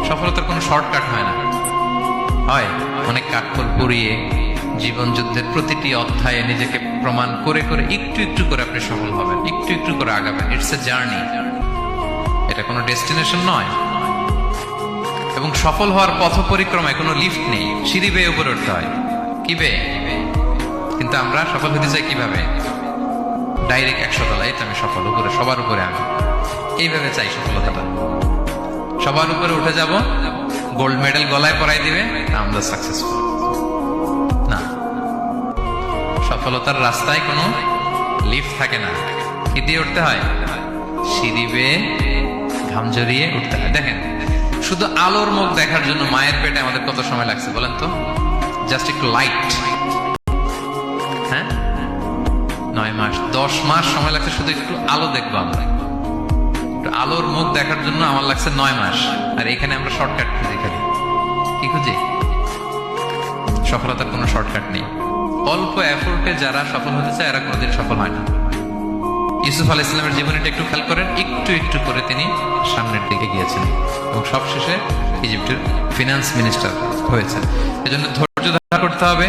সফলতার কোনো শর্টকাট হয় না, হয় অনেক কাঠখড় পুড়িয়ে জীবন যুদ্ধের প্রতিটি অধ্যায়ে নিজেকে প্রমাণ করে করে একটু একটু করে আপনি সফল হবেন, একটু একটু করে আগাবেন। ইটস এ জার্নি, এটা কোনো ডেস্টিনেশন নয়। এবং সফল হওয়ার পথ পরিক্রমায় কোনো লিফট নেই, সিঁড়ি বেয়ে উপরে উঠতে হয়। কি বেয়ে? কিন্তু আমরা সফল হতে চাই কিভাবে? ডাইরেক্ট 100 তলায় আমি সফল, উপরে সবার উপরে আমি, এইভাবে চাই সফলতাটা। সবার উপরে উঠে যাব, গোল্ড মেডেল গলায় পরাই দিবে, আমরা সাকসেসফুল না। সফলতার রাস্তায় কোনো লিফট থাকে না। কি দিয়ে উঠতে হয়? সিঁড়ি বেয়ে ঘাম জড়িয়ে উঠতে হয়। দেখেন, শুধু আলোর মুখ দেখার জন্য মায়ের পেটে আমাদের কত সময় লাগছে বলেন তো? জাস্ট একটু লাইট, হ্যাঁ, 9 মাস 10 মাস সময় লাগছে শুধু একটু আলো দেখবো আমরা। একটু আলোর মুখ দেখার জন্য আমার লাগছে 9 মাস। আর এখানে আমরা শর্টকাট খুঁজি, খালি কি খুঁজি? সফলতার কোনো শর্টকাট নেই। অল্প এফোর্টে যারা সফল হতে চায় এরা কোনোদিন সফল হয় না। ইউসুফ আলাইহিস সালামের জীবনীটা একটু খেয়াল করেন, একটু একটু করে তিনি সামনের দিকে গিয়েছেন এবং সবশেষে ইজিপ্টের ফিনান্স মিনিস্টার হয়েছেন। এজন্য ধৈর্য ধারণ করতে হবে।